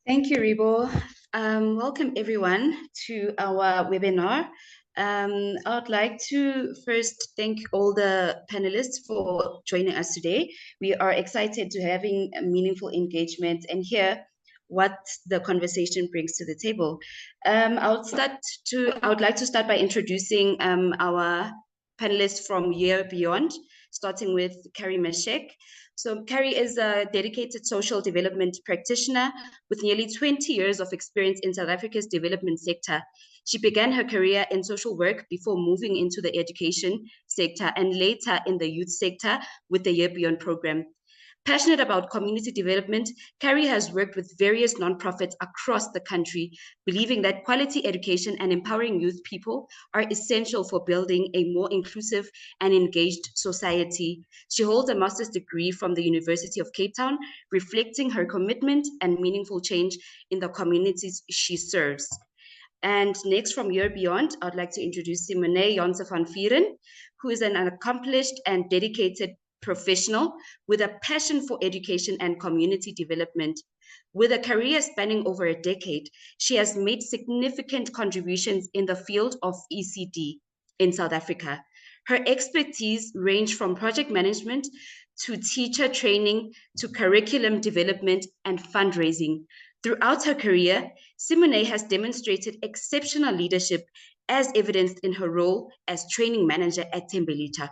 Thank you, Ribo. Welcome everyone to our webinar. I would like to first thank all the panelists for joining us today. We are excited to having a meaningful engagement and hear what the conversation brings to the table. I would like to start by introducing our panelists from Year Beyond, starting with Carrie Meshek. So Carrie is a dedicated social development practitioner with nearly 20 years of experience in South Africa's development sector. She began her career in social work before moving into the education sector and later in the youth sector with the Year Beyond program. Passionate about community development, Carrie has worked with various nonprofits across the country, believing that quality education and empowering youth people are essential for building a more inclusive and engaged society. She holds a master's degree from the University of Cape Town, reflecting her commitment and meaningful change in the communities she serves. And next from Year Beyond, I'd like to introduce Simone Janse van Vieren, who is an accomplished and dedicated professional with a passion for education and community development. With a career spanning over a decade, she has made significant contributions in the field of ECD in South Africa. Her expertise range from project management to teacher training to curriculum development and fundraising. Throughout her career, Simone has demonstrated exceptional leadership as evidenced in her role as training manager at Thembelita,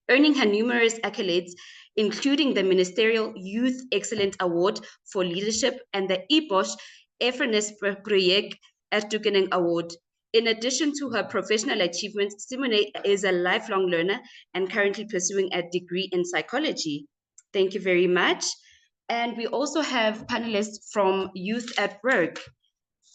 earning her numerous accolades, including the Ministerial Youth Excellence Award for Leadership and the EBOS Erfenisproject Ertukening Award. In addition to her professional achievements, Simone is a lifelong learner and currently pursuing a degree in psychology. Thank you very much. And we also have panelists from Youth at Work.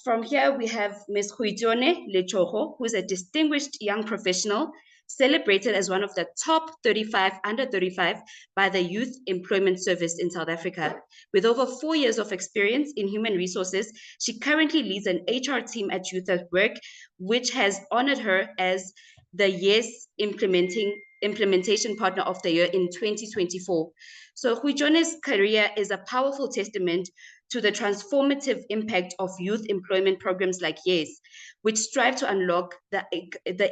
From here, we have Ms. Huitone Lechogo, who is a distinguished young professional, celebrated as one of the top 35 under 35 by the Youth Employment Service in South Africa. With over 4 years of experience in human resources, she currently leads an HR team at Youth at Work, which has honored her as the YES Implementation Partner of the Year in 2024. So Huitone's career is a powerful testament to the transformative impact of youth employment programs like YES, which strive to unlock the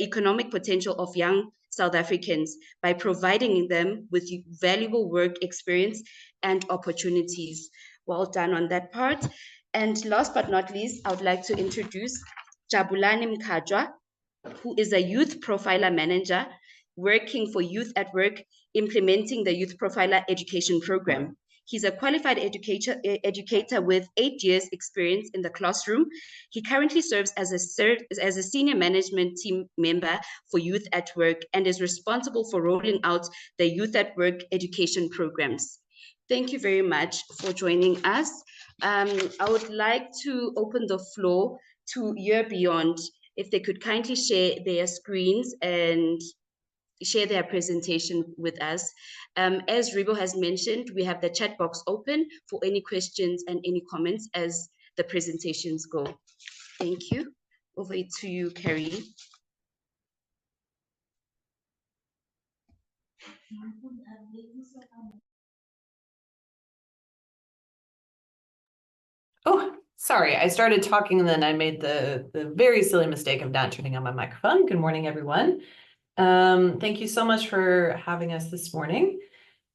economic potential of young South Africans by providing them with valuable work experience and opportunities. Well done on that part. And last but not least, I would like to introduce Jabulani Mkajwa, who is a youth profiler manager working for Youth at Work, implementing the Youth Profiler Education Program. He's a qualified educator with 8 years experience in the classroom. He currently serves as a senior management team member for Youth at Work and is responsible for rolling out the Youth at Work education programs. Thank you very much for joining us. I would like to open the floor to Year Beyond, if they could kindly share their screens and share their presentation with us. As Ribo has mentioned, we have the chat box open for any questions and any comments as the presentations go. Thank you. Over to you, Carrie. Oh, sorry, I started talking and then I made the very silly mistake of not turning on my microphone. Good morning, everyone. Thank you so much for having us this morning.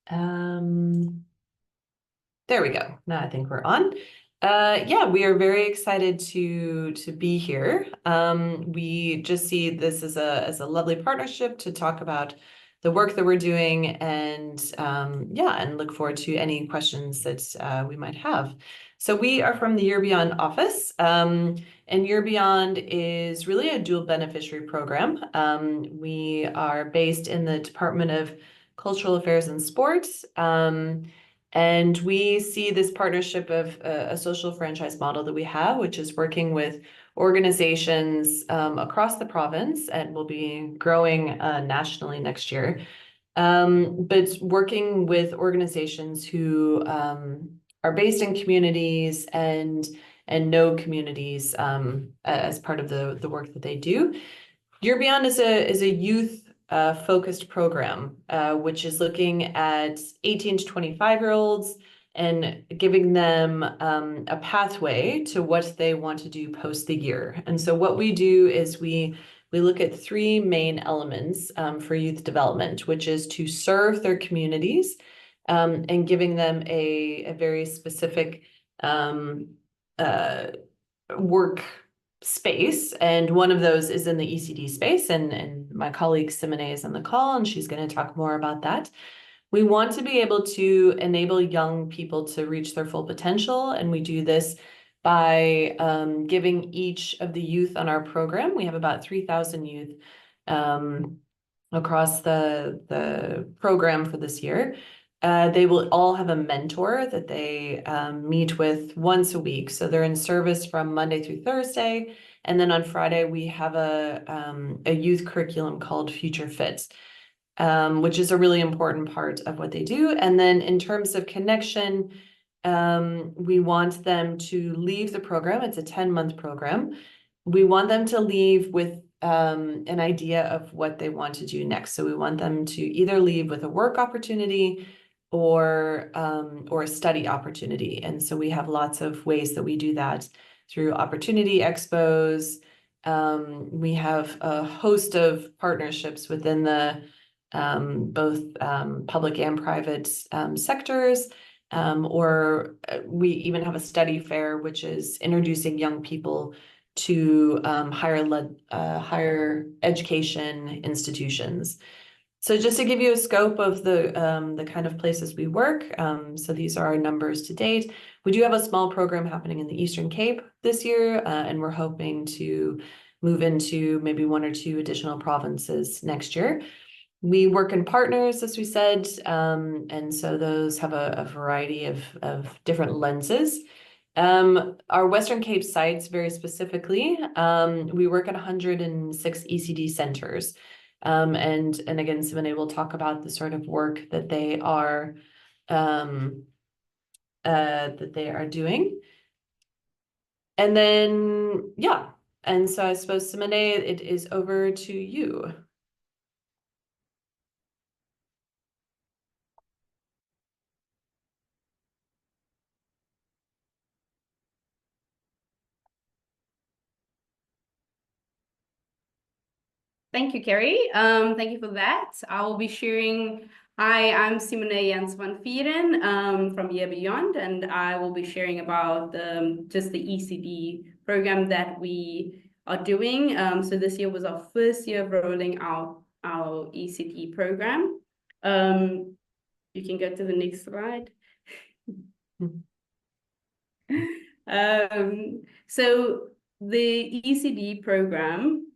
There we go. Now I think we're on. Yeah, we are very excited to be here. We just see this as a lovely partnership to talk about the work that we're doing and yeah, and look forward to any questions that we might have. So we are from the Year Beyond office, and Year Beyond is really a dual beneficiary program. We are based in the Department of Cultural Affairs and Sports, and we see this partnership of a social franchise model that we have, which is working with organizations across the province and will be growing nationally next year. But working with organizations who are based in communities and know communities as part of the work that they do. Year Beyond is a youth focused program, which is looking at 18 to 25-year-olds and giving them a pathway to what they want to do post the year. And so what we do is we look at three main elements for youth development, which is to serve their communities and giving them a very specific work space. And one of those is in the ECD space. And my colleague Simone is on the call, and she's going to talk more about that. We want to be able to enable young people to reach their full potential, and we do this by giving each of the youth on our program. We have about 3,000 youth across the program for this year. They will all have a mentor that they meet with once a week. So they're in service from Monday through Thursday. And then on Friday, we have a youth curriculum called Future Fit, which is a really important part of what they do. And then in terms of connection, we want them to leave the program. It's a 10-month program. We want them to leave with an idea of what they want to do next. So we want them to either leave with a work opportunity or a study opportunity. And so we have lots of ways that we do that through opportunity expos. We have a host of partnerships within the both public and private sectors, or we even have a study fair, which is introducing young people to higher education institutions. So just to give you a scope of the kind of places we work, so these are our numbers to date. We do have a small program happening in the Eastern Cape this year, and we're hoping to move into maybe 1 or 2 additional provinces next year. We work in partners, as we said, and so those have a variety of different lenses. Our Western Cape sites, very specifically, we work at 106 ECD centers. And again, Simone will talk about the sort of work that they are doing. And then, yeah. And so I suppose, Simone, it is over to you. Thank you, Carrie. Thank you for that. I will be sharing. Hi, I'm Simone Jans van Vieren from Year Beyond, and I will be sharing about just the ECD program that we are doing. So this year was our first year of rolling out our ECD program. You can go to the next slide. So the ECD program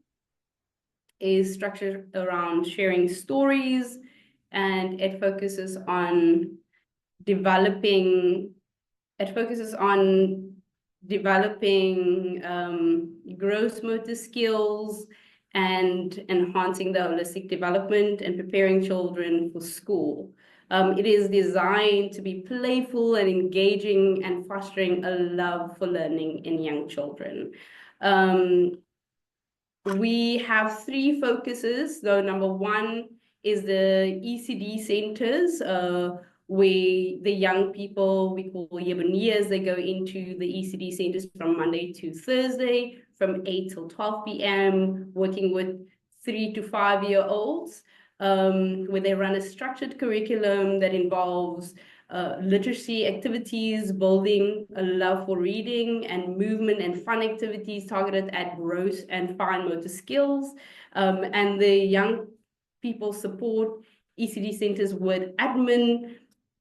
is structured around sharing stories, and it focuses on developing gross motor skills and enhancing the holistic development and preparing children for school. It is designed to be playful and engaging and fostering a love for learning in young children. We have 3 focuses, though. Number 1 is the ECD centers, where the young people, we call Yeboneers, they go into the ECD centers from Monday to Thursday from 8 till 12 p.m., working with 3 to 5-year-olds, where they run a structured curriculum that involves literacy activities, building a love for reading, and movement and fun activities targeted at gross and fine motor skills. And the young people support ECD centers with admin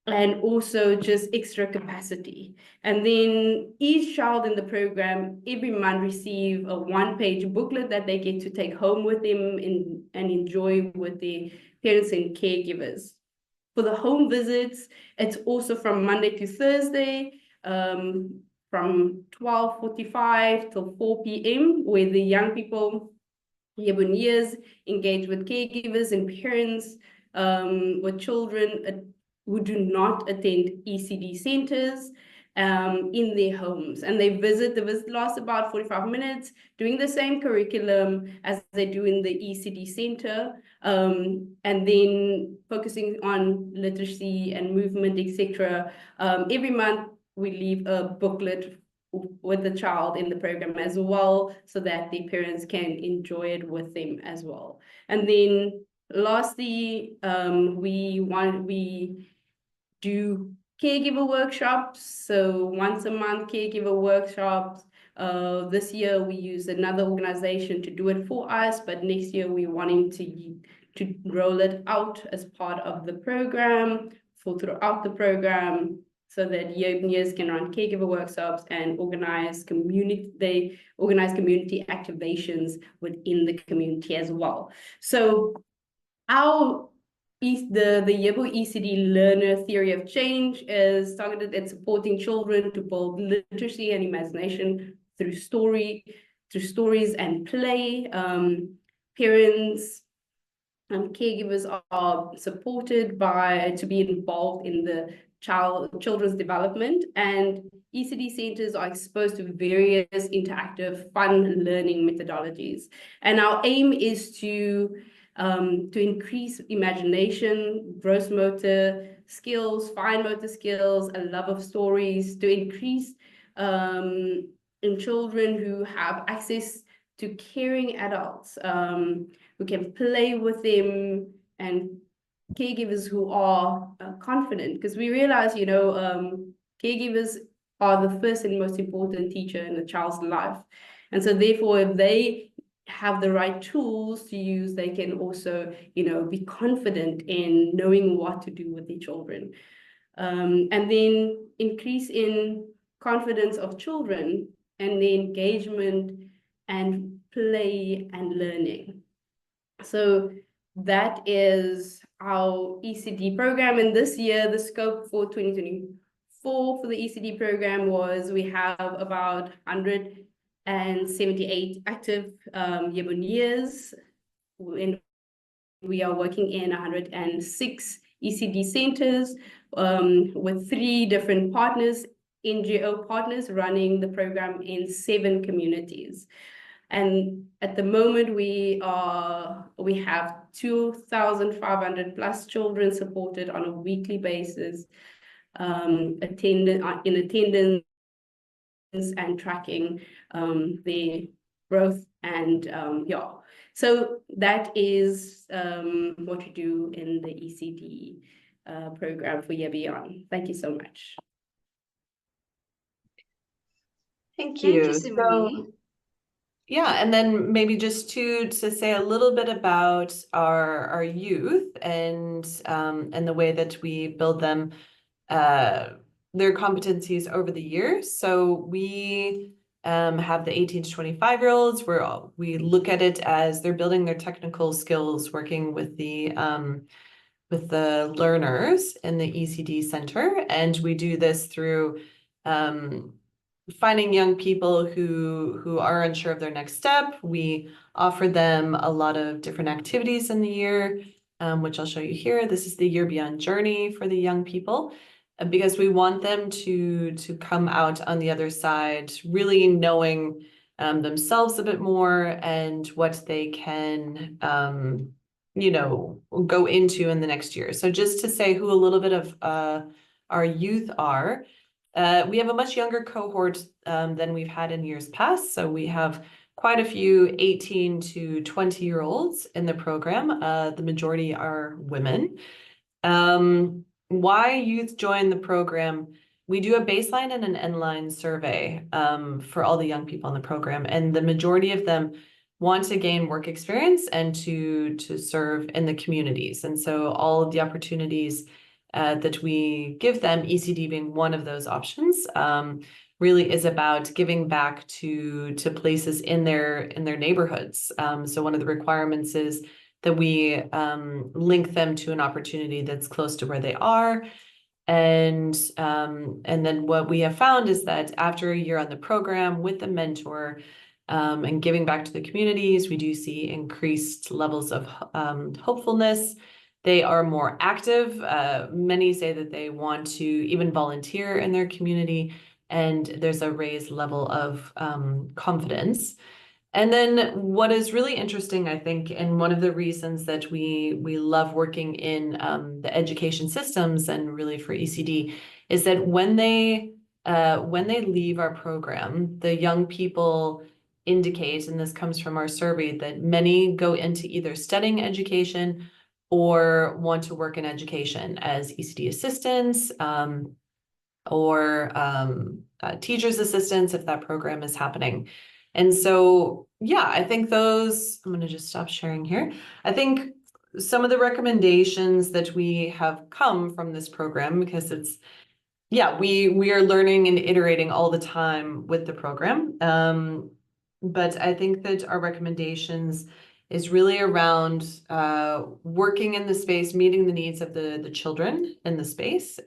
and also just extra capacity. And then each child in the program every month receive a 1-page booklet that they get to take home with them and enjoy with their parents and caregivers. For the home visits, it's also from Monday to Thursday, from 12:45 till 4 p.m., where the young people, Yeboneers, engage with caregivers and parents with children who do not attend ECD centers. in their homes. And the visit lasts about 45 minutes, doing the same curriculum as they do in the ECD center, and then focusing on literacy and movement, etc. Every month, we leave a booklet with the child in the program as well, so that the parents can enjoy it with them as well. And then lastly, we do caregiver workshops. So once a month, caregiver workshops. This year we use another organization to do it for us, but next year we're wanting to roll it out as part of the program throughout the program, so that years can run caregiver workshops and organize community activations within the community as well. So our the Yebo ECD learner theory of change is targeted at supporting children to build literacy and imagination through stories and play. Parents and caregivers are supported to be involved in the children's development, and ECD centers are exposed to various interactive, fun learning methodologies. And our aim is to increase imagination, gross motor skills, fine motor skills, a love of stories, to increase in children who have access to caring adults who can play with them, and caregivers who are confident, because we realize, caregivers are the first and most important teacher in a child's life. And so therefore, if they have the right tools to use, they can also, be confident in knowing what to do with their children. And then increase in confidence of children and the engagement and play and learning. So that is our ECD program. And this year, the scope for 2024 for the ECD program was, we have about 178 active Yebuneers, and we are working in 106 ECD centers with 3 different partners, NGO partners, running the program in 7 communities. And at the moment, we have 2,500 plus children supported on a weekly basis, in attendance and tracking their growth. And so that is what we do in the ECD program for Year Beyond. Thank you so much. Thank you. Simone. Yeah, and then maybe just to say a little bit about our youth and the way that we build them, their competencies over the years. So we have the 18 to 25-year-olds, where we look at it as they're building their technical skills, working with the learners in the ECD center, and we do this through finding young people who are unsure of their next step. We offer them a lot of different activities in the year, which I'll show you here. This is the Year Beyond journey for the young people, because we want them to come out on the other side really knowing themselves a bit more and what they can go into in the next year. So just to say who a little bit of our youth are, we have a much younger cohort than we've had in years past. So we have quite a few 18 to 20-year-olds in the program. The majority are women. Why youth join the program? We do a baseline and an endline survey for all the young people in the program, and the majority of them want to gain work experience and to serve in the communities. And so all of the opportunities that we give them, ECD being one of those options, really is about giving back to places in their neighborhoods. So one of the requirements is that we link them to an opportunity that's close to where they are. And then what we have found is that after a year on the program with the mentor and giving back to the communities, we do see increased levels of hopefulness, They are more active. Many say that they want to even volunteer in their community, and there's a raised level of confidence. And then what is really interesting, I think, and one of the reasons that we love working in the education systems and really for ECD is that when they leave our program, the young people indicate, and this comes from our survey, that many go into either studying education or want to work in education as ECD assistants, or teacher's assistants if that program is happening. And so, yeah, I think those, I'm going to just stop sharing here. I think some of the recommendations that we have come from this program, because it's, yeah, we are learning and iterating all the time with the program. But I think that our recommendations is really around working in the space, meeting the needs of the children in the space,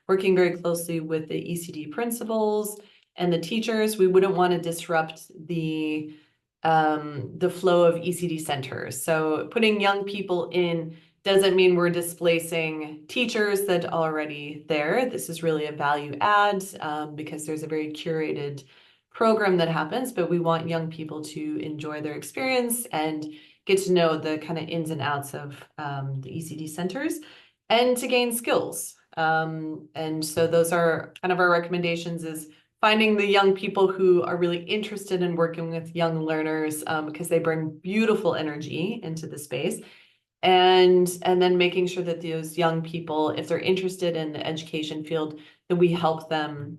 working very closely with the ECD principals and the teachers. We wouldn't want to disrupt the flow of ECD centers. So putting young people in doesn't mean we're displacing teachers that are already there. This is really a value add because there's a very curated program that happens, but we want young people to enjoy their experience and get to know the kind of ins and outs of the ECD centers and to gain skills. And so those are kind of our recommendations, is finding the young people who are really interested in working with young learners because they bring beautiful energy into the space. And then making sure that those young people, if they're interested in the education field, that we help them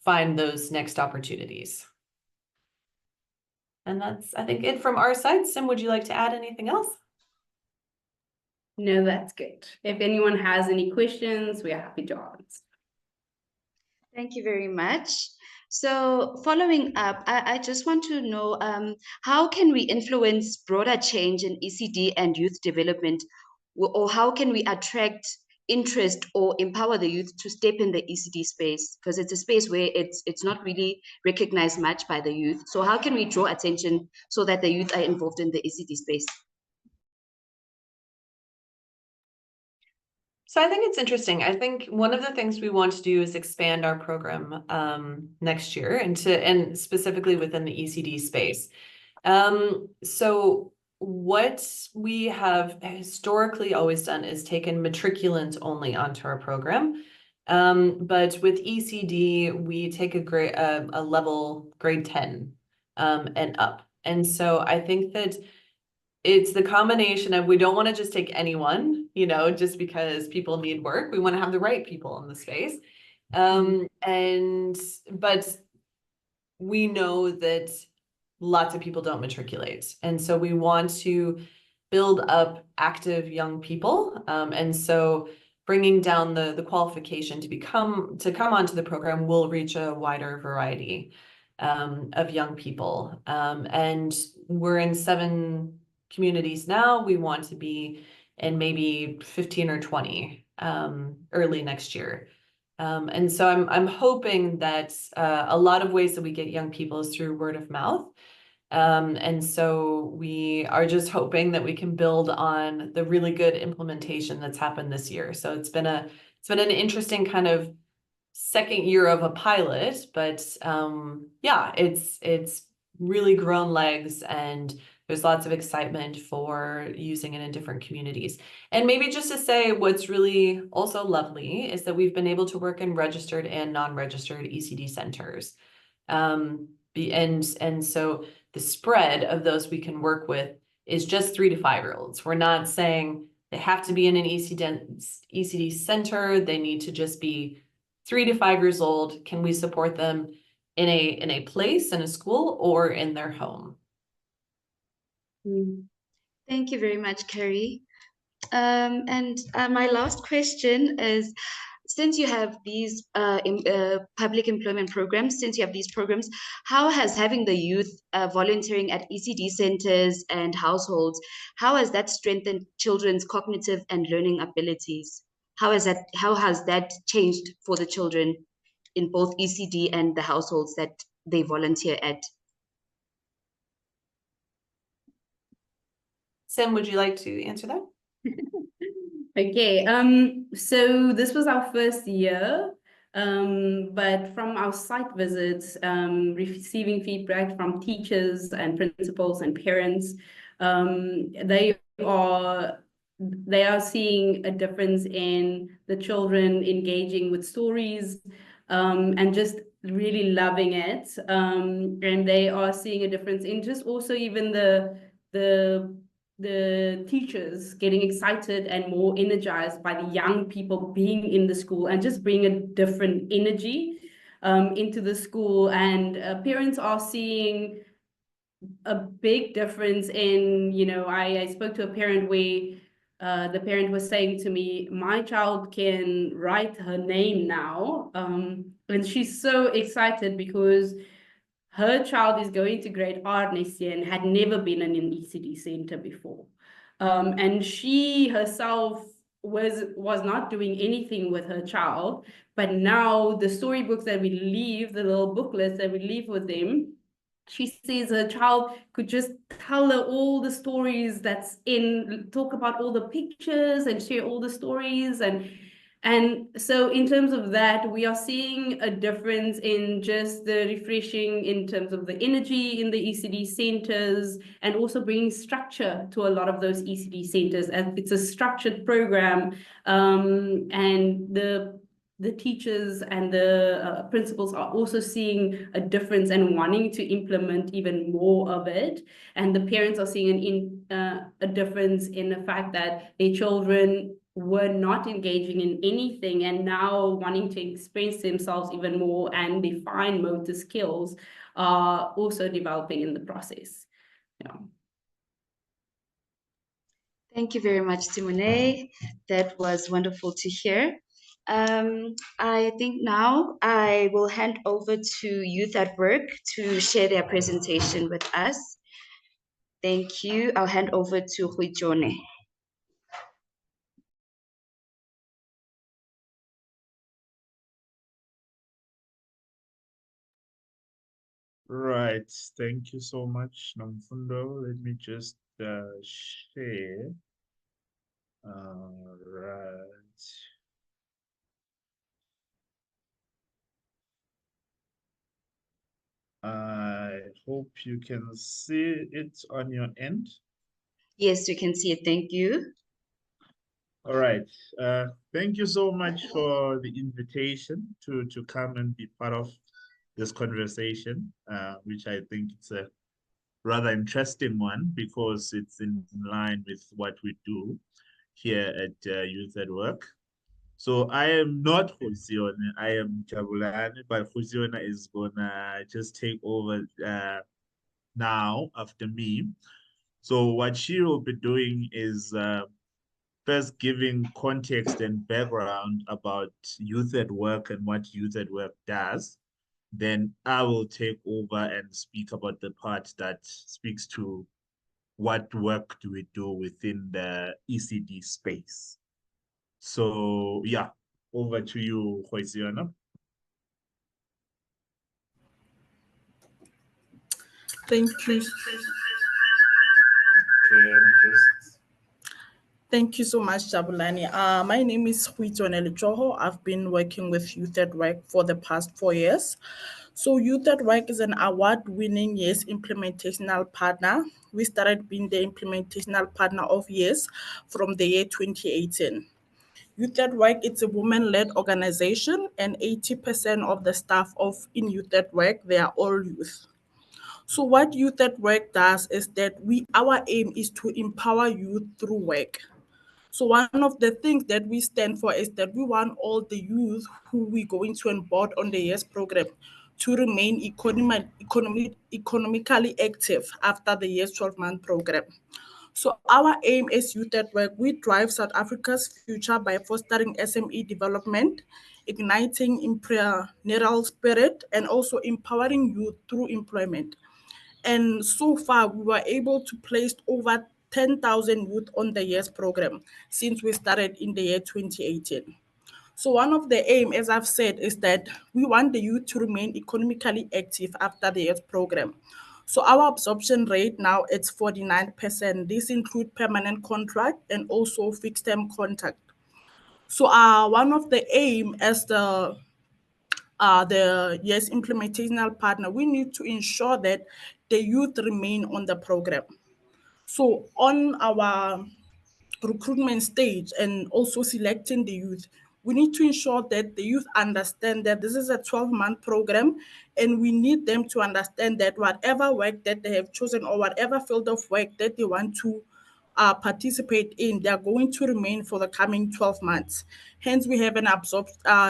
find those next opportunities. And that's, I think, it from our side. Sim, would you like to add anything else? No, that's good. If anyone has any questions, we are happy to answer. Thank you very much. So following up, I just want to know how can we influence broader change in ECD and youth development, or how can we attract interest or empower the youth to step in the ECD space? Because it's a space where it's not really recognized much by the youth. So how can we draw attention so that the youth are involved in the ECD space? So I think it's interesting. I think one of the things we want to do is expand our program next year and specifically within the ECD space. So what we have historically always done is taken matriculants only onto our program. But with ECD, we take a level grade 10 and up. And so I think that it's the combination of, we don't want to just take anyone, just because people need work. We want to have the right people in the space. But we know that lots of people don't matriculate. And so we want to build up active young people. And so bringing down the qualification to come onto the program will reach a wider variety of young people. And we're in 7 communities now. We want to be in maybe 15 or 20 early next year. And so I'm hoping that a lot of ways that we get young people is through word of mouth. And so we are just hoping that we can build on the really good implementation that's happened this year. So it's been an interesting kind of second year of a pilot, but yeah, it's really grown legs, and there's lots of excitement for using it in different communities. And maybe just to say, what's really also lovely is that we've been able to work in registered and non-registered ECD centers. And so the spread of those we can work with is just 3 to 5-year-olds. We're not saying they have to be in an ECD center. They need to just be 3 to 5 years old. Can we support them in a place, in a school, or in their home? Thank you very much, Carrie. And my last question is, since you have these public employment programs, how has having the youth volunteering at ECD centers and households, how has that strengthened children's cognitive and learning abilities? How has that changed for the children in both ECD and the households that they volunteer at? Sim, would you like to answer that? Okay, so this was our first year, but from our site visits, receiving feedback from teachers and principals and parents, they are seeing a difference in the children engaging with stories, and just really loving it. And they are seeing a difference in just also even the teachers getting excited and more energized by the young people being in the school and just bring a different energy into the school. And parents are seeing a big difference in, I spoke to a parent where the parent was saying to me, my child can write her name now. And she's so excited because her child is going to grade R next year and had never been in an ECD center before. And she herself was not doing anything with her child, but now the storybooks that we leave, the little booklets that we leave with them, she says her child could just tell her all the stories that's in, talk about all the pictures and share all the stories. And so in terms of that, we are seeing a difference in just the refreshing in terms of the energy in the ECD centers, and also bringing structure to a lot of those ECD centers. And it's a structured program, and the teachers and the principals are also seeing a difference and wanting to implement even more of it. And the parents are seeing a difference in the fact that their children were not engaging in anything and now wanting to express themselves even more, and their fine motor skills are also developing in the process. Yeah. Thank you very much, Simone. That was wonderful to hear. I think now I will hand over to Youth at Work to share their presentation with us. Thank you. I'll hand over to Huijone. Right. Thank you so much, Namfundo. Let me just share. Right. I hope you can see it on your end. Yes, we can see it. Thank you. All right. Thank you so much for the invitation to come and be part of this conversation, which I think it's a rather interesting one because it's in line with what we do here at Youth at Work. So I am not Hosione, I am Jabulani, but Hosione is gonna just take over now after me. So what she will be doing is first giving context and background about Youth at Work and what Youth at Work does. Then I will take over and speak about the part that speaks to what work do we do within the ECD space. So yeah, over to you, Khoisiona. Thank you. Thank you so much, Jabulani. My name is Huitone Joho. I've been working with Youth at Work for the past 4 years. So Youth at Work is an award-winning YES implementational partner. We started being the implementational partner of YES from the year 2018. Youth at Work, it's a women-led organization, and 80% of the staff in Youth at Work, they are all youth. So what Youth at Work does is that our aim is to empower youth through work. So one of the things that we stand for is that we want all the youth who we're going to onboard on the YES program to remain economically active after the YES 12-month program. So our aim as Youth at Work, we drive South Africa's future by fostering SME development, igniting entrepreneurial spirit, and also empowering youth through employment. And so far, we were able to place over 10,000 youth on the YES program since we started in the year 2018. So one of the aim, as I've said, is that we want the youth to remain economically active after the YES program. So our absorption rate now it's 49%. This include permanent contract and also fixed term contract. So one of the aim as the yes implementational partner, we need to ensure that the youth remain on the program. So on our recruitment stage and also selecting the youth, we need to ensure that the youth understand that this is a 12-month program, and we need them to understand that whatever work that they have chosen or whatever field of work that they want to participate in, they are going to remain for the coming 12 months. Hence, we have an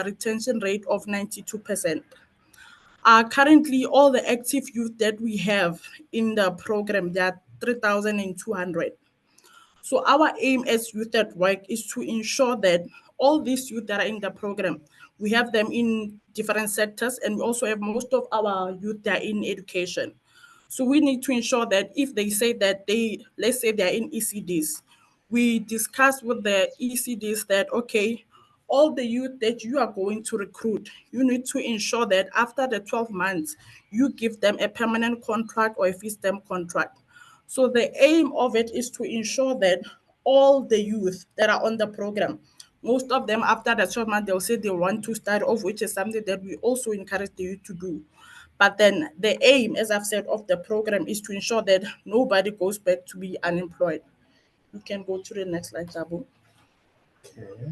retention rate of 92%. Currently, all the active youth that we have in the program, they are 3,200. So our aim as Youth at Work is to ensure that all these youth that are in the program, we have them in different sectors, and we also have most of our youth that are in education. So we need to ensure that if they say that let's say they're in ECDs, we discuss with the ECDs that, okay, all the youth that you are going to recruit, you need to ensure that after the 12 months, you give them a permanent contract or a fixed term contract. So the aim of it is to ensure that all the youth that are on the program, most of them after the 12 months, they'll say they want to start off, which is something that we also encourage the youth to do. But then the aim, as I've said, of the program is to ensure that nobody goes back to be unemployed. You can go to the next slide, Jabu. Okay,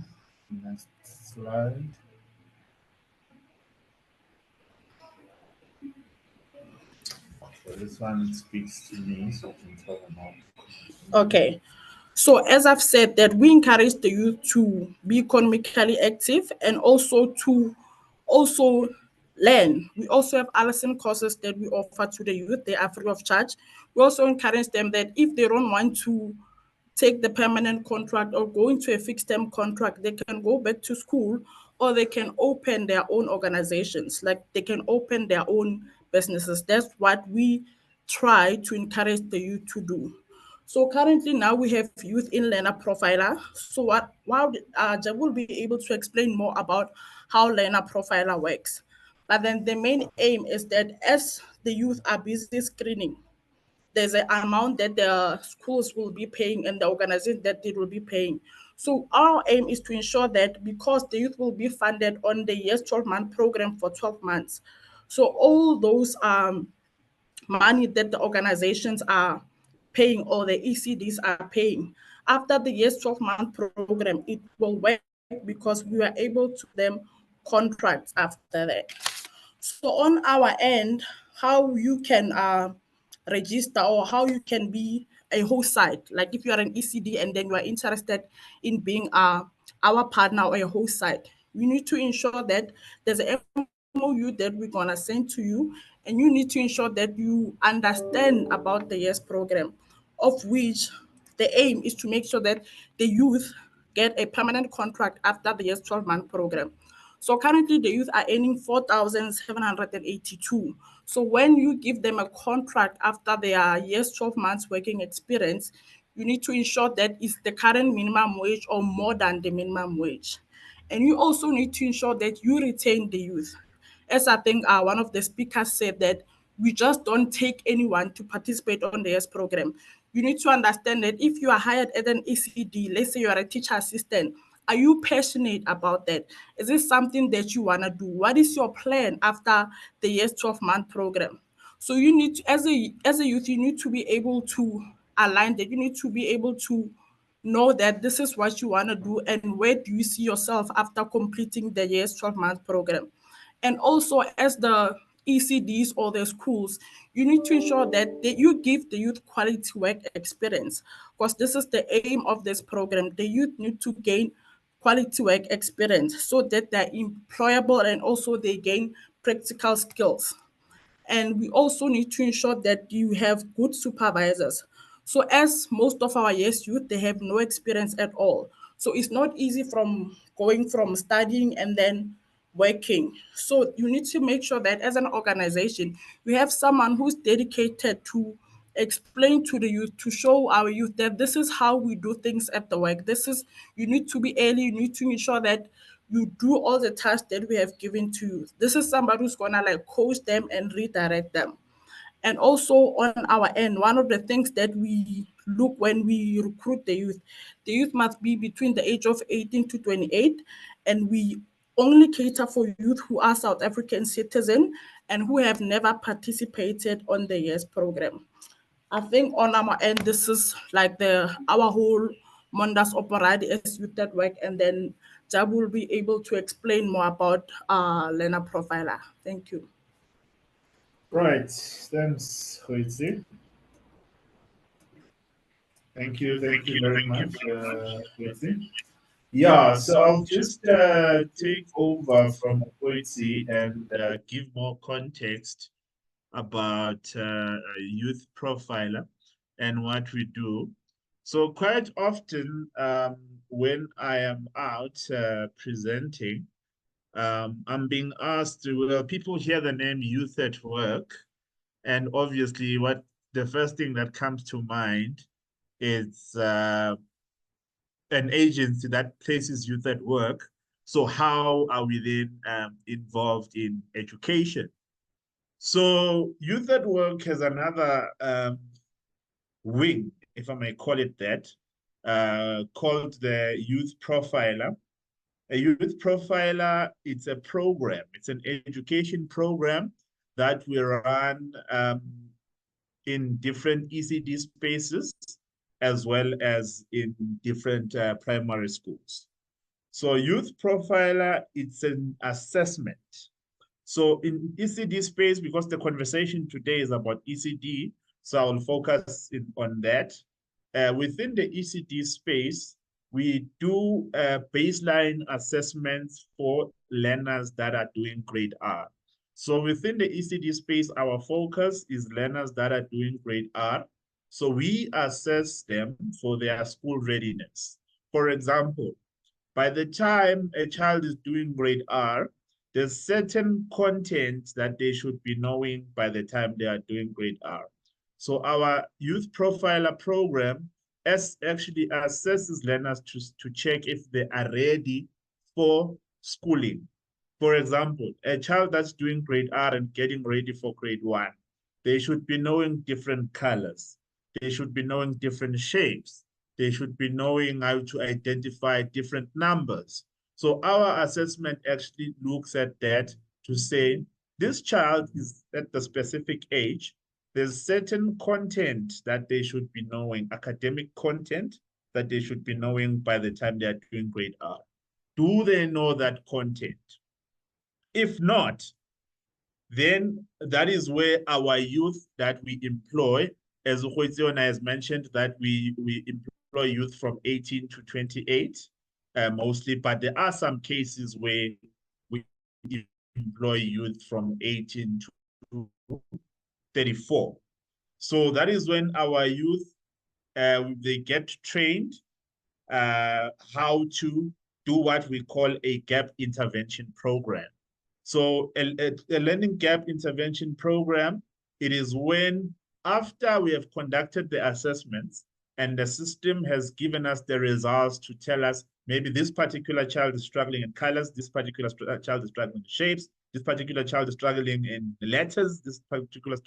next slide. Okay, this one speaks to me, so I can tell them all. Okay. So as I've said, that we encourage the youth to be economically active and also to also learn. We also have Allison courses that we offer to the youth. They are free of charge. We also encourage them that if they don't want to take the permanent contract or go into a fixed term contract, they can go back to school, or they can open their own organizations, like they can open their own businesses. That's what we try to encourage the youth to do. So currently now we have youth in learner profiler. So Jab will be able to explain more about how learner profiler works. But then the main aim is that as the youth are busy screening, there's an amount that the schools will be paying and the organization that they will be paying. So our aim is to ensure that because the youth will be funded on the year's 12-month program for 12 months. So all those money that the organizations are paying or the ECDs are paying, after the year's 12-month program, it will work because we are able to them contracts after that. So on our end, how you can register or how you can be a host site, like if you are an ECD and then you are interested in being our partner or a host site, you need to ensure that there's a MOU that we're gonna send to you, and you need to ensure that you understand about the YES program, of which the aim is to make sure that the youth get a permanent contract after the YES 12-month program. So currently the youth are earning 4,782. So when you give them a contract after their year's 12 months working experience, you need to ensure that it's the current minimum wage or more than the minimum wage. And you also need to ensure that you retain the youth. As I think one of the speakers said, that we just don't take anyone to participate on the YES program. You need to understand that if you are hired at an ECD, let's say you are a teacher assistant, are you passionate about that? Is this something that you want to do? What is your plan after the year's 12-month program? So you need to, as a youth, you need to be able to align that. You need to be able to know that this is what you want to do and where do you see yourself after completing the year's 12-month program. And also, as the ECDs or the schools, you need to ensure that you give the youth quality work experience, because this is the aim of this program. The youth need to gain quality work experience so that they're employable and also they gain practical skills. And we also need to ensure that you have good supervisors. So as most of our yes youth, they have no experience at all. So it's not easy from going from studying and then working. So you need to make sure that as an organization, we have someone who's dedicated to explain to the youth, to show our youth that this is how we do things at the work. This is, you need to be early, you need to ensure that you do all the tasks that we have given to you. This is somebody who's gonna like coach them and redirect them. And also on our end, one of the things that we look when we recruit the youth must be between the age of 18 to 28, and we only cater for youth who are South African citizens and who have never participated on the YES program. I think on our end, this is like our whole modus operandi as Youth at Work, and then Jab will be able to explain more about learner profiler. Thank you. Right, thanks, Hoitzi. Thank you very much, Hoitzi. Yeah, so I'll just take over from Hoitzi and give more context about youth profiler and what we do. So quite often when I am out presenting, I'm being asked, well, people hear the name Youth at Work, and obviously what the first thing that comes to mind is an agency that places youth at work. So how are we then involved in education? So Youth at Work has another wing, if I may call it that, called the Youth Profiler. A Youth Profiler, it's a program, it's an education program that we run in different ECD spaces, as well as in different primary schools. So Youth Profiler, it's an assessment. So in ECD space, because the conversation today is about ECD, so I'll focus on that. Within the ECD space, we do baseline assessments for learners that are doing grade R. So within the ECD space, our focus is learners that are doing grade R. So we assess them for their school readiness. For example, by the time a child is doing grade R, there's certain content that they should be knowing by the time they are doing grade R. So our Youth Profiler program actually assesses learners to check if they are ready for schooling. For example, a child that's doing grade R and getting ready for grade 1, they should be knowing different colors. They should be knowing different shapes. They should be knowing how to identify different numbers. So our assessment actually looks at that to say, this child is at the specific age, there's certain content that they should be knowing, academic content that they should be knowing by the time they are doing grade R. Do they know that content? If not, then that is where our youth that we employ, as Hoitziona has mentioned, that we employ youth from 18 to 28 mostly, but there are some cases where we employ youth from 18 to 34. So that is when our youth, they get trained how to do what we call a gap intervention program. So a learning gap intervention program, it is when after we have conducted the assessments and the system has given us the results to tell us maybe this particular child is struggling in colors, this particular child is struggling in shapes, this particular child is struggling in letters, this particular,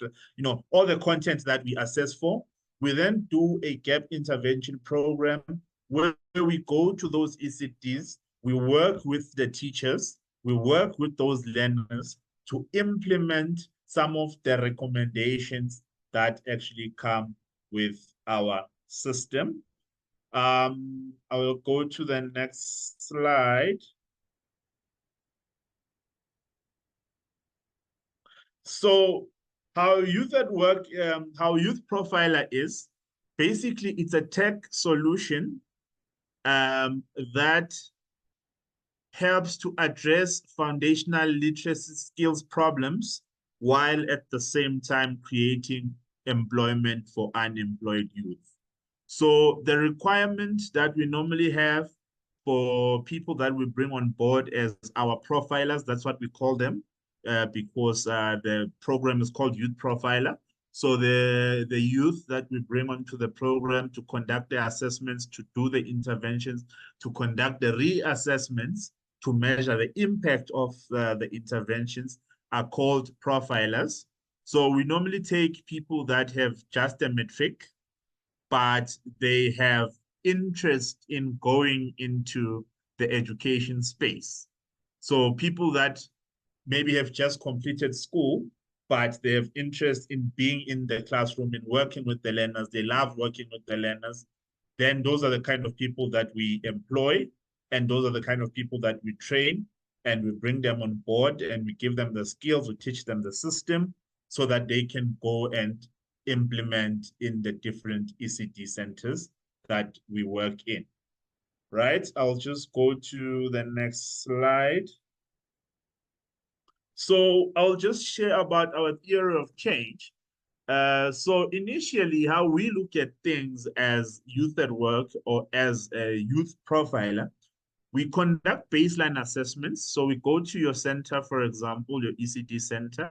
all the content that we assess for, we then do a gap intervention program where we go to those ECDs, we work with the teachers, we work with those learners to implement some of the recommendations that actually come with our system. I will go to the next slide. So how Youth at Work, how Youth Profiler is, basically it's a tech solution that helps to address foundational literacy skills problems while at the same time creating employment for unemployed youth. So the requirement that we normally have for people that we bring on board as our profilers, that's what we call them, because the program is called Youth Profiler. So the youth that we bring onto the program to conduct the assessments, to do the interventions, to conduct the reassessments, to measure the impact of the interventions are called profilers. So we normally take people that have just a matric, but they have interest in going into the education space. So people that maybe have just completed school, but they have interest in being in the classroom and working with the learners. They love working with the learners. Then those are the kind of people that we employ, and those are the kind of people that we train, and we bring them on board, and we give them the skills, we teach them the system so that they can go and implement in the different ECD centers that we work in. Right? I'll just go to the next slide. So I'll just share about our theory of change. So initially, how we look at things as youth at work or as a youth profiler, we conduct baseline assessments. So we go to your center, for example, your ECD center.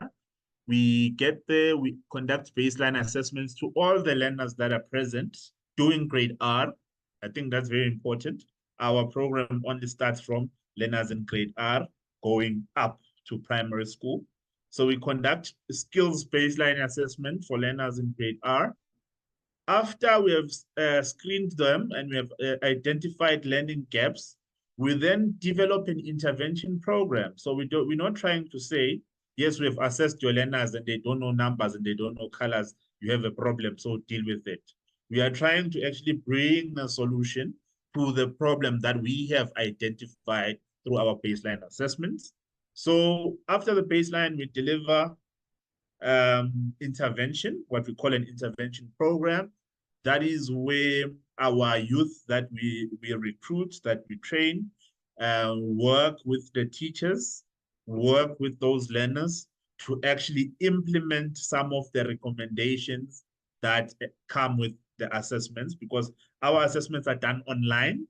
We get there, we conduct baseline assessments to all the learners that are present doing grade R. I think that's very important. Our program only starts from learners in grade R going up to primary school. So we conduct skills baseline assessment for learners in grade R. After we have screened them and we have identified learning gaps, we then develop an intervention program. So we're not trying to say, yes, we have assessed your learners and they don't know numbers and they don't know colors. You have a problem, so deal with it. We are trying to actually bring a solution to the problem that we have identified through our baseline assessments. So after the baseline, we deliver intervention, what we call an intervention program. That is where our youth that we recruit, that we train, work with the teachers, work with those learners to actually implement some of the recommendations that come with the assessments, because our assessments are done online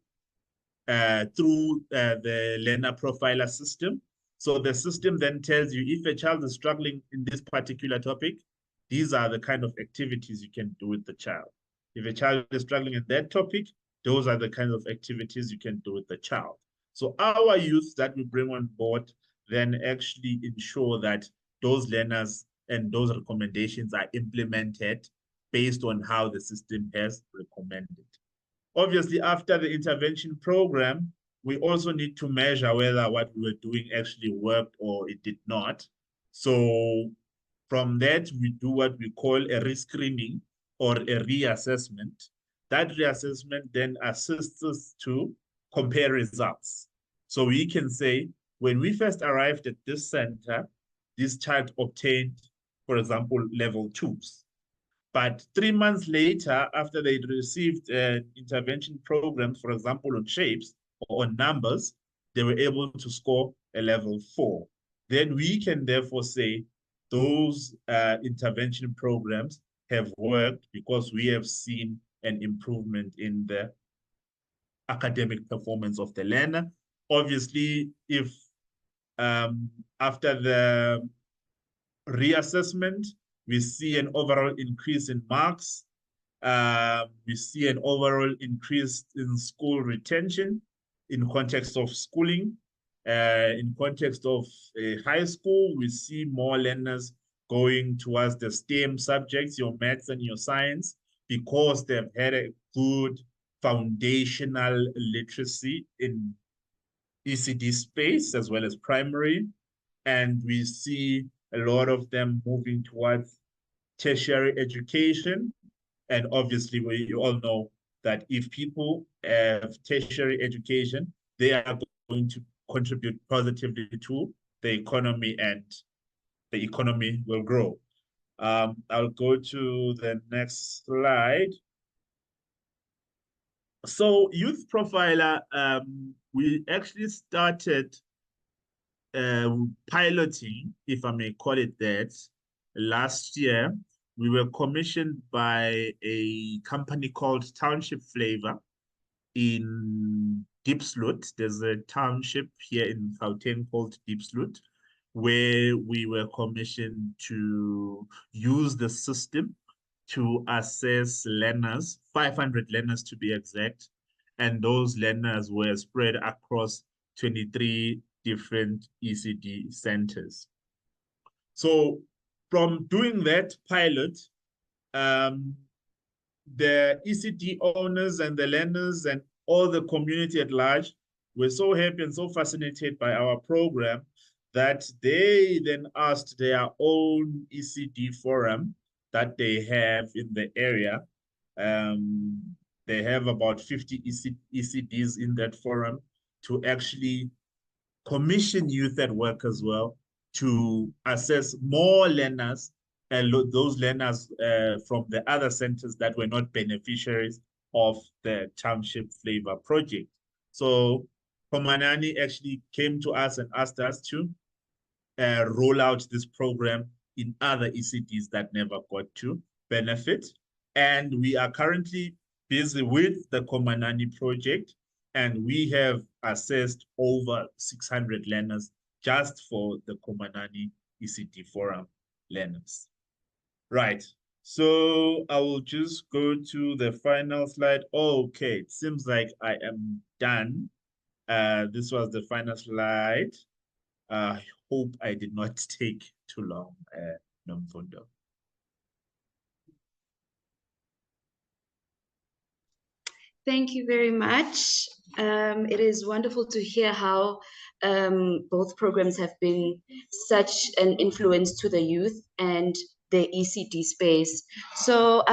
through the learner profiler system. So the system then tells you if a child is struggling in this particular topic, these are the kind of activities you can do with the child. If a child is struggling in that topic, those are the kinds of activities you can do with the child. So our youth that we bring on board then actually ensure that those learners and those recommendations are implemented based on how the system has recommended. Obviously, after the intervention program, we also need to measure whether what we were doing actually worked or it did not. So from that, we do what we call a rescreening or a reassessment. That reassessment then assists us to compare results. So we can say, when we first arrived at this center, this child obtained, for example, level 2s. But 3 months later, after they received intervention programs, for example, on shapes or on numbers, they were able to score a level 4. Then we can therefore say those intervention programs have worked because we have seen an improvement in the academic performance of the learner. Obviously, if after the reassessment, we see an overall increase in marks. We see an overall increase in school retention in context of schooling. In context of high school, we see more learners going towards the STEM subjects, your maths and your science, because they've had a good foundational literacy in ECD space as well as primary. And we see a lot of them moving towards tertiary education. And obviously, we all know that if people have tertiary education, they are going to contribute positively to the economy, and the economy will grow. I'll go to the next slide. So youth profiler, we actually started piloting, if I may call it that, last year. We were commissioned by a company called Township Flavor in Diepsloot. There's a township here in Gauteng called Diepsloot, where we were commissioned to use the system to assess learners, 500 learners to be exact, and those learners were spread across 23 different ECD centers. So from doing that pilot, the ECD owners and the learners and all the community at large were so happy and so fascinated by our program that they then asked their own ECD forum that they have in the area. They have about 50 ECDs in that forum to actually commission youth at work as well to assess more learners and those learners from the other centers that were not beneficiaries of the Township Flavor Project. So Komanani actually came to us and asked us to roll out this program in other ECDs that never got to benefit. And we are currently busy with the Komanani project, and we have assessed over 600 learners just for the Komanani ECD Forum learners. Right, so I will just go to the final slide. Okay, it seems like I am done. This was the final slide. I hope I did not take too long, Nomfundo. Thank you very much. It is wonderful to hear how both programs have been such an influence to the youth and the ECD space. So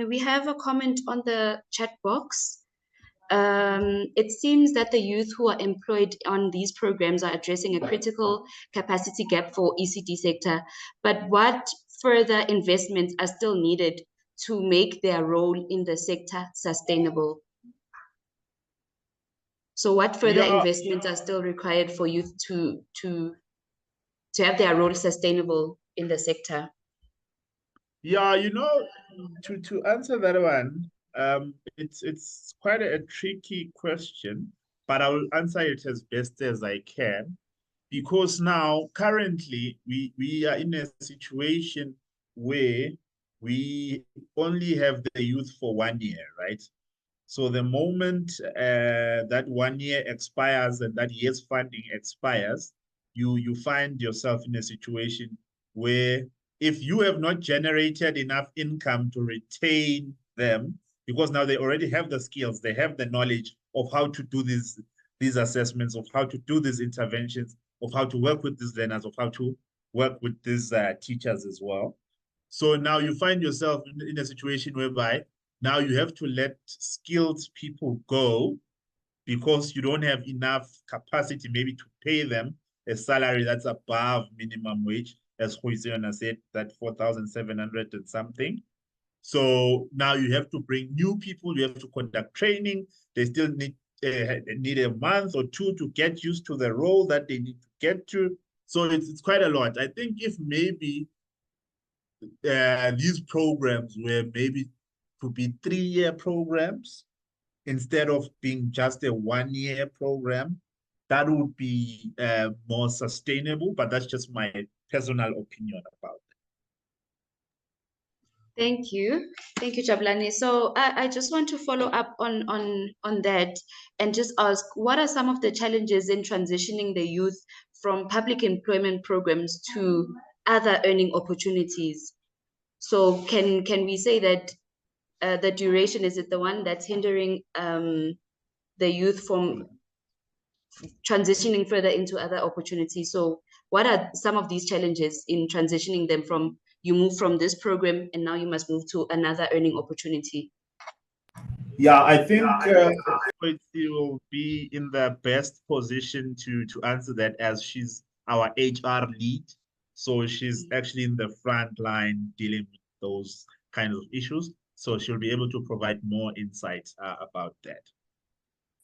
we have a comment on the chat box. It seems that the youth who are employed on these programs are addressing a critical capacity gap for ECD sector, but what further investments are still needed to make their role in the sector sustainable? So what further investments are still required for youth to have their role sustainable in the sector? Yeah, you know, to answer that one, it's quite a tricky question, but I will answer it as best as I can, because now currently we are in a situation where we only have the youth for 1 year, right? So the moment that 1 year expires and that year's funding expires, you find yourself in a situation where if you have not generated enough income to retain them, because now they already have the skills, they have the knowledge of how to do these assessments, of how to do these interventions, of how to work with these learners, of how to work with these teachers as well. So now you find yourself in a situation whereby now you have to let skilled people go because you don't have enough capacity maybe to pay them a salary that's above minimum wage, as Huiziona said, that 4,700 and something. So now you have to bring new people, you have to conduct training. They still need a month or two to get used to the role that they need to get to. So it's quite a lot. I think if maybe these programs were maybe to be 3-year programs instead of being just a 1-year program, that would be more sustainable, but that's just my personal opinion about it. Thank you, Jabulani. So I just want to follow up on that and just ask, what are some of the challenges in transitioning the youth from public employment programs to other earning opportunities? So can we say that the duration, is it the one that's hindering the youth from transitioning further into other opportunities? So what are some of these challenges in transitioning them from, you move from this program and now you must move to another earning opportunity? Yeah, I think Kwetsi will be in the best position to answer that, as she's our HR lead. So she's actually in the front line dealing with those kind of issues. So she'll be able to provide more insight about that.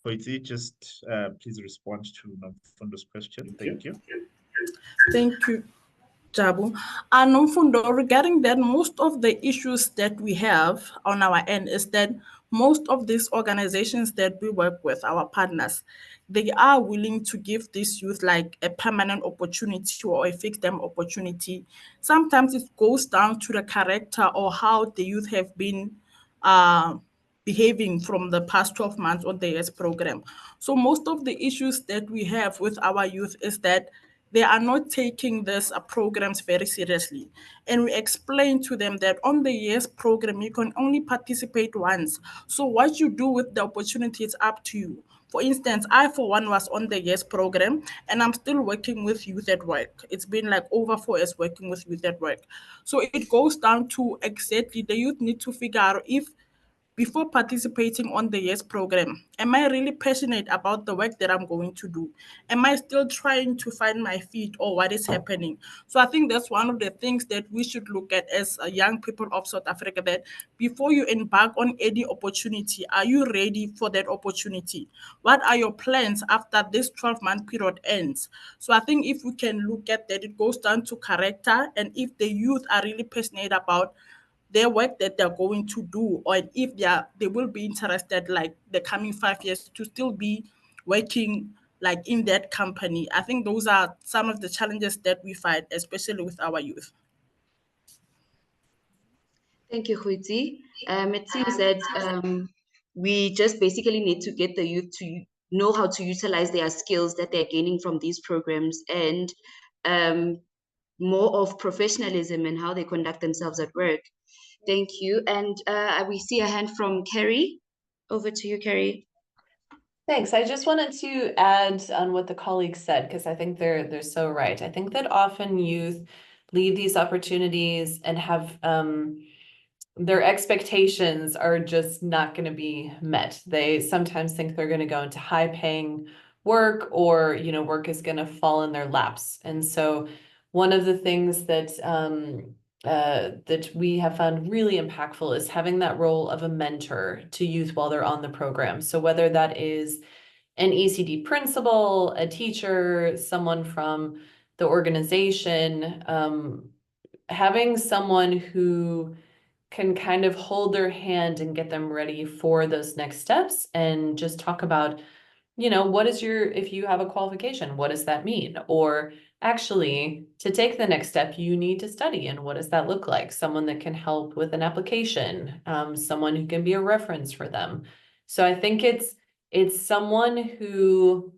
Kwetsi, just please respond to Nomfundo's question. Thank you. Thank you, Jabu. And Nomfundo, regarding that, most of the issues that we have on our end is that most of these organizations that we work with, our partners, they are willing to give this youth like a permanent opportunity or a fixed term opportunity. Sometimes it goes down to the character or how the youth have been behaving from the past 12 months on the year's program. So most of the issues that we have with our youth is that they are not taking these programs very seriously. And we explain to them that on the YES program, you can only participate once. So what you do with the opportunity is up to you. For instance, I, for one, was on the YES program, and I'm still working with Youth at Work. It's been like over 4 years working with Youth at Work. So it goes down to exactly the youth need to figure out if before participating on the YES program, am I really passionate about the work that I'm going to do? Am I still trying to find my feet or what is happening? So I think that's one of the things that we should look at as young people of South Africa, that before you embark on any opportunity, are you ready for that opportunity? What are your plans after this 12-month period ends? So I think if we can look at that, it goes down to character, and if the youth are really passionate about their work that they're going to do, or if they will be interested like the coming 5 years to still be working like in that company. I think those are some of the challenges that we find, especially with our youth. Thank you, Huiti. It seems that we just basically need to get the youth to know how to utilize their skills that they're gaining from these programs, and more of professionalism and how they conduct themselves at work. Thank you. And we see a hand from Carrie. Over to you, Carrie. Thanks. I just wanted to add on what the colleagues said, because I think they're so right. I think that often youth leave these opportunities and have their expectations are just not going to be met. They sometimes think they're going to go into high-paying work, or work is going to fall in their laps. And so one of the things that that we have found really impactful is having that role of a mentor to youth while they're on the program. So whether that is an ECD principal, a teacher, someone from the organization, having someone who can kind of hold their hand and get them ready for those next steps, and just talk about, what is if you have a qualification, what does that mean? Or actually, to take the next step, you need to study, and what does that look like? Someone that can help with an application, someone who can be a reference for them. So I think it's someone who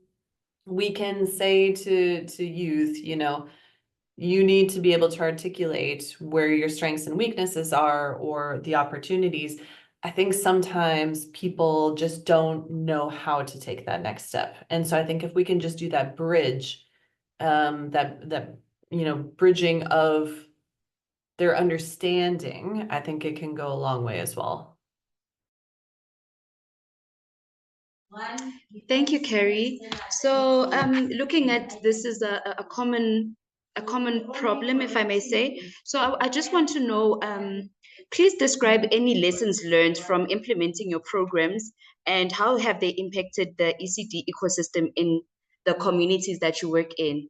we can say to youth, you need to be able to articulate where your strengths and weaknesses are, or the opportunities. I think sometimes people just don't know how to take that next step. And so I think if we can just do that bridge, that bridging of their understanding, I think it can go a long way as well. Thank you, Carrie. So looking at this is a common problem, if I may say. So I just want to know, please describe any lessons learned from implementing your programs, and how have they impacted the ECD ecosystem in the communities that you work in?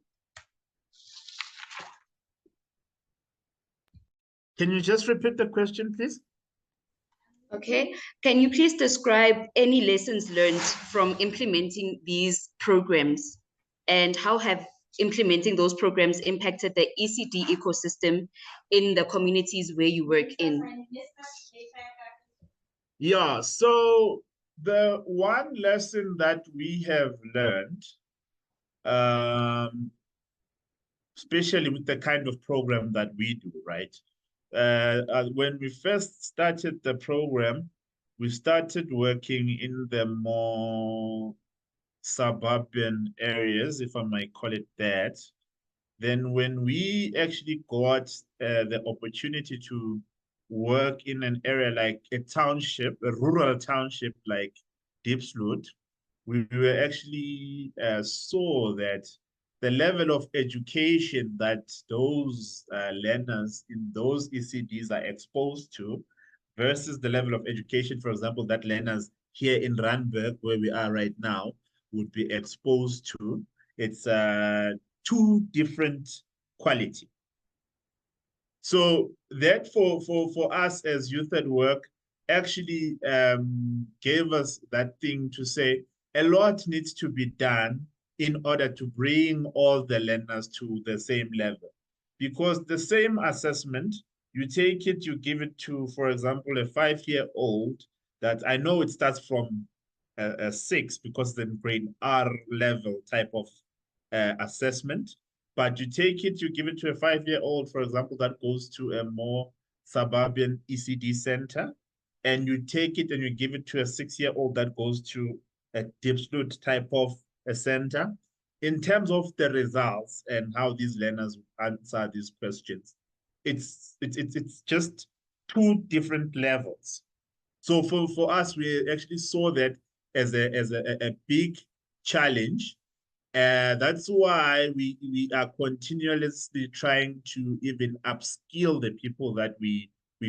Can you just repeat the question, please? Okay, can you please describe any lessons learned from implementing these programs, and how have implementing those programs impacted the ECD ecosystem in the communities where you work in? Yeah, so the one lesson that we have learned, especially with the kind of program that we do, right? When we first started the program, we started working in the more suburban areas, if I might call it that. Then when we actually got the opportunity to work in an area like a township, a rural township like Diepsloot, we were actually saw that the level of education that those learners in those ECDs are exposed to versus the level of education, for example, that learners here in Randburg, where we are right now, would be exposed to. It's two different quality. So that for us as youth at work actually gave us that thing to say a lot needs to be done in order to bring all the learners to the same level. Because the same assessment, you take it, you give it to, for example, a 5-year-old that I know it starts from a 6 because then grade R level type of assessment. But you take it, you give it to a 5-year-old, for example, that goes to a more suburban ECD center, and you take it and you give it to a 6-year-old that goes to a deep sleuth type of a center. In terms of the results and how these learners answer these questions, it's just two different levels. So for us, we actually saw that as a big challenge. That's why we are continuously trying to even upskill the people that we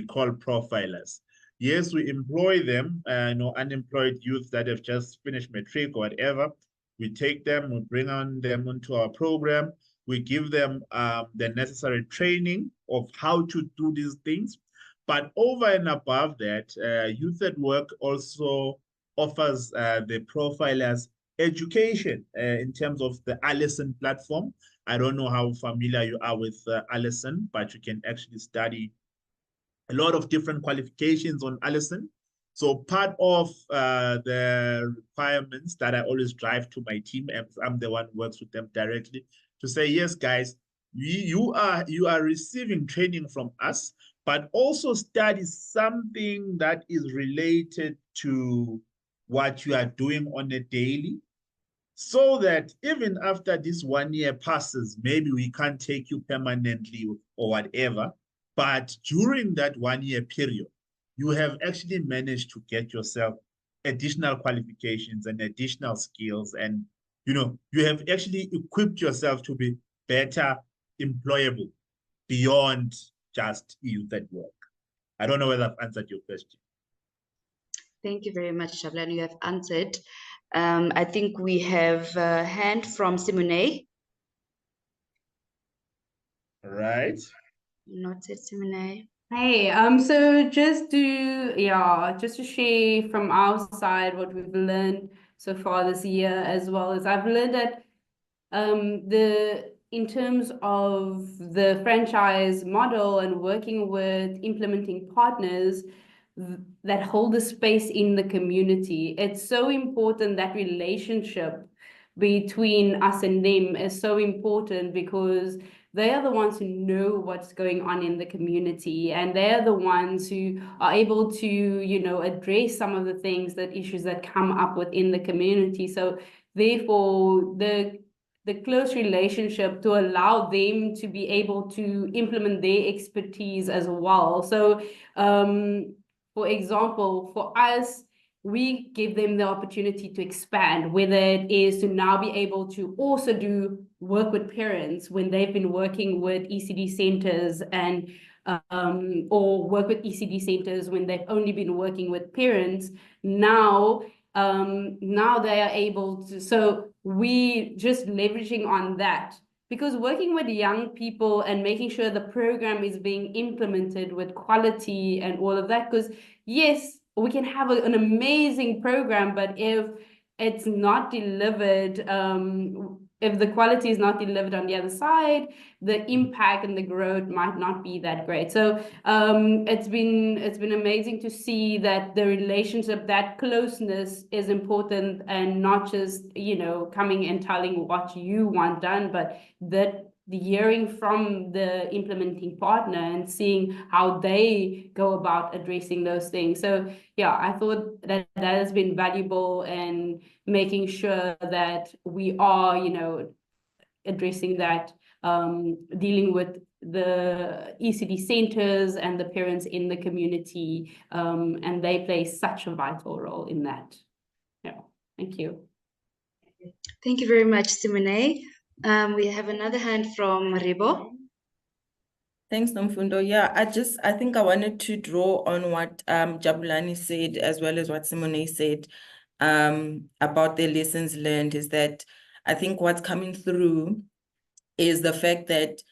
call profilers. Yes, we employ them, unemployed youth that have just finished matric or whatever. We take them, we bring on them onto our program. We give them the necessary training of how to do these things. But over and above that, Youth at Work also offers the profilers education in terms of the Allison platform. I don't know how familiar you are with Allison, but you can actually study a lot of different qualifications on Allison. So part of the requirements that I always drive to my team, and I'm the one who works with them directly, to say, yes, guys, you are receiving training from us, but also study something that is related to what you are doing on a daily, so that even after this 1 year passes, maybe we can't take you permanently or whatever, but during that 1 year period, you have actually managed to get yourself additional qualifications and additional skills, and you have actually equipped yourself to be better employable beyond just Youth at Work. I don't know whether I've answered your question. Thank you very much, Jabulani. You have answered. I think we have a hand from Simone. All right. Not it, Simone. Hey, so just to share from our side what we've learned so far this year, as well as I've learned that in terms of the franchise model and working with implementing partners that hold a space in the community, it's so important. That relationship between us and them is so important, because they are the ones who know what's going on in the community, and they're the ones who are able to, address some of the things, that issues that come up within the community. So therefore, the close relationship to allow them to be able to implement their expertise as well. So, for example, for us, we give them the opportunity to expand, whether it is to now be able to also do work with parents when they've been working with ECD centers, and or work with ECD centers when they've only been working with parents. Now they are able to, so we just leveraging on that, because working with young people and making sure the program is being implemented with quality and all of that, because yes, we can have an amazing program, but if it's not delivered, if the quality is not delivered on the other side, the impact and the growth might not be that great. So it's been amazing to see that the relationship, that closeness is important, and not just coming and telling what you want done, but that the hearing from the implementing partner and seeing how they go about addressing those things. So yeah, I thought that has been valuable, and making sure that we are, addressing that, dealing with the ECD centers and the parents in the community, and they play such a vital role in that. Yeah, thank you. Thank you very much, Simone. We have another hand from Ribo. Thanks, Nomfundo. Yeah, I think I wanted to draw on what Jabulani said, as well as what Simone said about the lessons learned, is that I think what's coming through is the fact that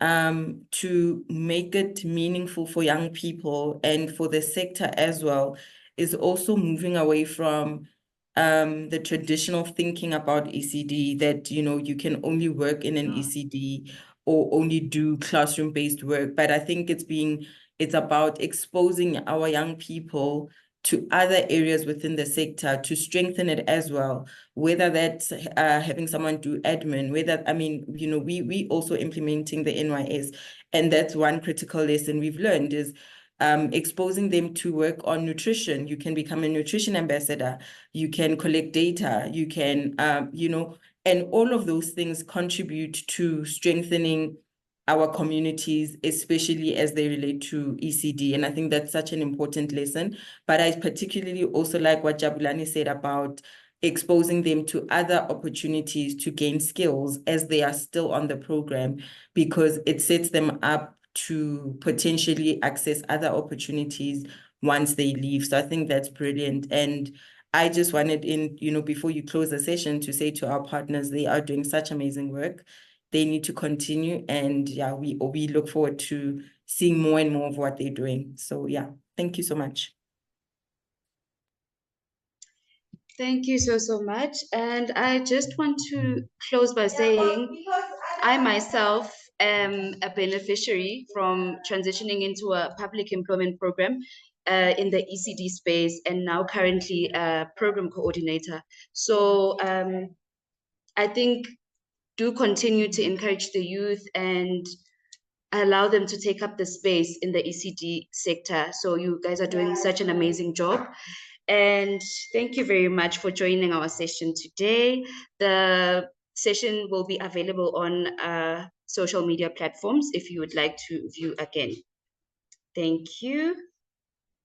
to make it meaningful for young people and for the sector as well, is also moving away from the traditional thinking about ECD, that you can only work in an ECD or only do classroom-based work. But I think it's about exposing our young people to other areas within the sector to strengthen it as well, whether that's having someone do admin, whether, I mean, you know, we also implementing the NYS, and that's one critical lesson we've learned is exposing them to work on nutrition. You can become a nutrition ambassador, you can collect data, you can, you know, and all of those things contribute to strengthening our communities, especially as they relate to ECD. And I think that's such an important lesson. But I particularly also like what Jabulani said about exposing them to other opportunities to gain skills as they are still on the program, because it sets them up to potentially access other opportunities once they leave. So I think that's brilliant. And I just wanted you know, before you close the session, to say to our partners, they are doing such amazing work. They need to continue, and yeah, we look forward to seeing more and more of what they're doing. So yeah, thank you so much. Thank you so much. And I just want to close by saying I myself am a beneficiary from transitioning into a public employment program in the ECD space, and now currently a program coordinator. So I think do continue to encourage the youth and allow them to take up the space in the ECD sector. So you guys are doing such an amazing job. And thank you very much for joining our session today. The session will be available on social media platforms if you would like to view again. Thank you.